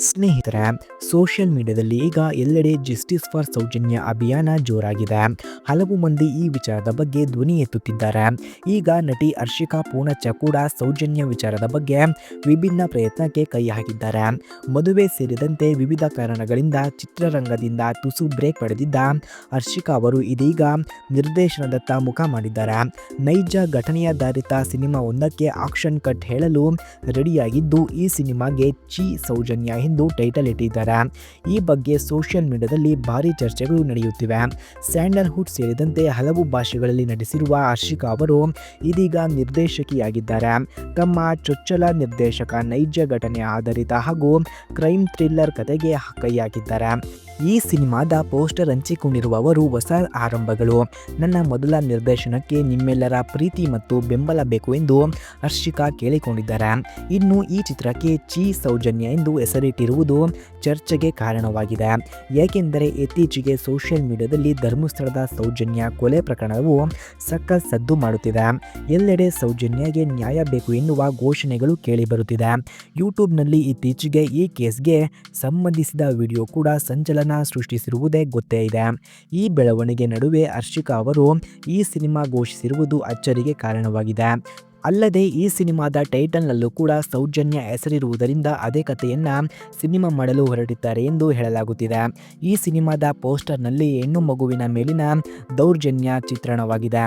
ಸ್ನೇಹಿತರೆ, ಸೋಷಿಯಲ್ ಮೀಡಿಯಾದಲ್ಲಿ ಈಗ ಎಲ್ಲೆಡೆ ಜಸ್ಟಿಸ್ ಫಾರ್ ಸೌಜನ್ಯ ಅಭಿಯಾನ ಜೋರಾಗಿದೆ. ಹಲವು ಮಂದಿ ಈ ವಿಚಾರದ ಬಗ್ಗೆ ಧ್ವನಿ ಎತ್ತುತ್ತಿದ್ದಾರೆ. ಈಗ ನಟಿ ಹರ್ಷಿಕಾ ಪೂಣಚ್ಚ ಕೂಡ ಸೌಜನ್ಯ ವಿಚಾರದ ಬಗ್ಗೆ ವಿಭಿನ್ನ ಪ್ರಯತ್ನಕ್ಕೆ ಕೈ ಹಾಕಿದ್ದಾರೆ. ಮದುವೆ ಸೇರಿದಂತೆ ವಿವಿಧ ಕಾರಣಗಳಿಂದ ಚಿತ್ರರಂಗದಿಂದ ತುಸು ಬ್ರೇಕ್ ಪಡೆದಿದ್ದ ಹರ್ಷಿಕಾ ಅವರು ಇದೀಗ ನಿರ್ದೇಶನದತ್ತ ಮುಖ ಮಾಡಿದ್ದಾರೆ. ನೈಜ ಘಟನೆಯಾಧಾರಿತ ಸಿನಿಮಾವೊಂದಕ್ಕೆ ಆಕ್ಷನ್ ಕಟ್ ಹೇಳಲು ರೆಡಿಯಾಗಿದ್ದು, ಈ ಸಿನಿಮಾಗೆ ಚಿ ಸೌಜನ್ಯ ಎಂದು ಟೈಟಲ್ ಇಟ್ಟಿದ್ದಾರೆ. ಈ ಬಗ್ಗೆ ಸೋಷಿಯಲ್ ಮೀಡಿಯಾದಲ್ಲಿ ಭಾರಿ ಚರ್ಚೆಗಳು ನಡೆಯುತ್ತಿವೆ. ಸ್ಯಾಂಡಲ್ವುಡ್ ಸೇರಿದಂತೆ ಹಲವು ಭಾಷೆಗಳಲ್ಲಿ ನಟಿಸಿರುವ ಹರ್ಷಿಕಾ ಅವರು ಇದೀಗ ನಿರ್ದೇಶಕಿಯಾಗಿದ್ದಾರೆ. ತಮ್ಮ ಚೊಚ್ಚಲ ನಿರ್ದೇಶಕ ನೈಜ ಘಟನೆ ಆಧಾರಿತ ಹಾಗೂ ಕ್ರೈಮ್ ಥ್ರಿಲ್ಲರ್ ಕಥೆಗೆ ಕೈ ಹಾಕಿದ್ದಾರೆ. ಈ ಸಿನಿಮಾದ ಪೋಸ್ಟರ್ ಹಂಚಿಕೊಂಡಿರುವ ಅವರು, ಹೊಸ ಆರಂಭಗಳು, ನನ್ನ ಮೊದಲ ನಿರ್ದೇಶನಕ್ಕೆ ನಿಮ್ಮೆಲ್ಲರ ಪ್ರೀತಿ ಮತ್ತು ಬೆಂಬಲ ಬೇಕು ಎಂದು ಹರ್ಷಿಕಾ ಕೇಳಿಕೊಂಡಿದ್ದಾರೆ. ಇನ್ನು ಈ ಚಿತ್ರಕ್ಕೆ ಚಿ ಸೌಜನ್ಯ ಎಂದು ಹೆಸರಿಟ್ಟಿರುವುದು ಚರ್ಚೆಗೆ ಕಾರಣವಾಗಿದೆ. ಏಕೆಂದರೆ ಇತ್ತೀಚೆಗೆ ಸೋಷಿಯಲ್ ಮೀಡಿಯಾದಲ್ಲಿ ಧರ್ಮಸ್ಥಳದ ಸೌಜನ್ಯ ಕೊಲೆ ಪ್ರಕರಣವು ಸಖತ್ ಸದ್ದು ಮಾಡುತ್ತಿದೆ. ಎಲ್ಲೆಡೆ ಸೌಜನ್ಯಗೆ ನ್ಯಾಯ ಬೇಕು ಎನ್ನುವ ಘೋಷಣೆಗಳು ಕೇಳಿಬರುತ್ತಿದೆ. ಯೂಟ್ಯೂಬ್ನಲ್ಲಿ ಇತ್ತೀಚೆಗೆ ಈ ಕೇಸ್ಗೆ ಸಂಬಂಧಿಸಿದ ವಿಡಿಯೋ ಕೂಡ ಸಂಚಲನ ಸೃಷ್ಟಿಸಿರುವುದೇ ಗೊತ್ತೇ ಇದೆ. ಈ ಬೆಳವಣಿಗೆ ನಡುವೆ ಹರ್ಷಿಕಾ ಅವರು ಈ ಸಿನಿಮಾ ಘೋಷಿಸಿರುವುದು ಅಚ್ಚರಿಗೆ ಕಾರಣವಾಗಿದೆ. ಅಲ್ಲದೆ ಈ ಸಿನಿಮಾದ ಟೈಟಲ್ನಲ್ಲೂ ಕೂಡ ಸೌಜನ್ಯ ಹೆಸರಿರುವುದರಿಂದ ಅದೇ ಕಥೆಯನ್ನ ಸಿನಿಮಾ ಮಾಡಲು ಹೊರಟಿದ್ದಾರೆ ಎಂದು ಹೇಳಲಾಗುತ್ತಿದೆ. ಈ ಸಿನಿಮಾದ ಪೋಸ್ಟರ್ನಲ್ಲಿ ಹೆಣ್ಣು ಮಗುವಿನ ಮೇಲಿನ ದೌರ್ಜನ್ಯ ಚಿತ್ರಣವಾಗಿದೆ.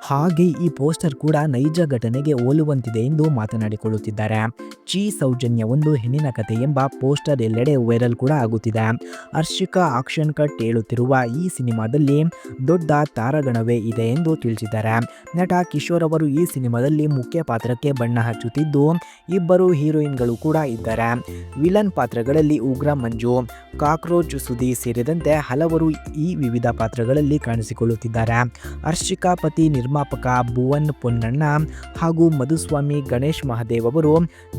ಹಾಗೆ ಈ ಪೋಸ್ಟರ್ ಕೂಡ ನೈಜ ಘಟನೆಗೆ ಹೋಲುವಂತಿದೆ ಎಂದು ಮಾತನಾಡಿಕೊಳ್ಳುತ್ತಿದ್ದಾರೆ. ಚಿ ಸೌಜನ್ಯ ಒಂದು ಹೆಣ್ಣಿನ ಕಥೆ ಎಂಬ ಪೋಸ್ಟರ್ ಎಲ್ಲೆಡೆ ವೈರಲ್ ಕೂಡ ಆಗುತ್ತಿದೆ. ಹರ್ಷಿಕಾ ಆಕ್ಷನ್ ಕಟ್ ಹೇಳುತ್ತಿರುವ ಈ ಸಿನಿಮಾದಲ್ಲಿ ದೊಡ್ಡ ತಾರಾಗಣವೇ ಇದೆ ಎಂದು ತಿಳಿಸಿದ್ದಾರೆ. ನಟ ಕಿಶೋರ್ ಅವರು ಈ ಸಿನಿಮಾದಲ್ಲಿ ಮುಖ್ಯ ಪಾತ್ರಕ್ಕೆ ಬಣ್ಣ ಹಚ್ಚುತ್ತಿದ್ದು, ಇಬ್ಬರು ಹೀರೋಯಿನ್ಗಳು ಕೂಡ ಇದ್ದಾರೆ. ವಿಲನ್ ಪಾತ್ರಗಳಲ್ಲಿ ಉಗ್ರ ಮಂಜು, ಕಾಕ್ರೋಚ್ ಸುದಿ ಸೇರಿದಂತೆ ಹಲವರು ಈ ವಿವಿಧ ಪಾತ್ರಗಳಲ್ಲಿ ಕಾಣಿಸಿಕೊಳ್ಳುತ್ತಿದ್ದಾರೆ. ಹರ್ಷಿಕಾ ಪತಿ ನಿರ್ಮಾಪಕ ಭುವನ್ ಪೊನ್ನಣ್ಣ ಹಾಗೂ ಮಧುಸ್ವಾಮಿ ಗಣೇಶ್ ಮಹದೇವ್ ಅವರು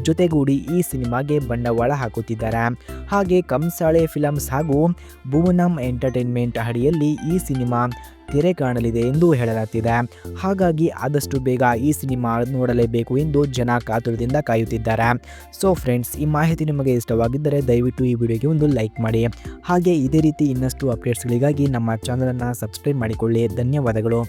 ಜೊತೆಗೂಡಿ ಈ ಸಿನಿಮಾಗೆ ಬಂಡವಾಳ ಹಾಕುತ್ತಿದ್ದಾರೆ. ಹಾಗೆ ಕಂಸಾಳೆ ಫಿಲಮ್ಸ್ ಹಾಗೂ ಭುವನಂ ಎಂಟರ್ಟೈನ್ಮೆಂಟ್ ಅಡಿಯಲ್ಲಿ ಈ ಸಿನಿಮಾ ತೆರೆ ಕಾಣಲಿದೆ ಎಂದು ಹೇಳಲಾಗ್ತಿದೆ. ಹಾಗಾಗಿ ಆದಷ್ಟು ಬೇಗ ಈ ಸಿನಿಮಾ ನೋಡಲೇಬೇಕು ಎಂದು ಜನ ಕಾತುರದಿಂದ ಕಾಯುತ್ತಿದ್ದಾರೆ. ಸೊ ಫ್ರೆಂಡ್ಸ್, ಈ ಮಾಹಿತಿ ನಿಮಗೆ ಇಷ್ಟವಾಗಿದ್ದರೆ ದಯವಿಟ್ಟು ಈ ವಿಡಿಯೋಗೆ ಒಂದು ಲೈಕ್ ಮಾಡಿ. ಹಾಗೆ ಇದೇ ರೀತಿ ಇನ್ನಷ್ಟು ಅಪ್ಡೇಟ್ಸ್ಗಳಿಗಾಗಿ ನಮ್ಮ ಚಾನಲನ್ನು ಸಬ್ಸ್ಕ್ರೈಬ್ ಮಾಡಿಕೊಳ್ಳಿ. ಧನ್ಯವಾದಗಳು.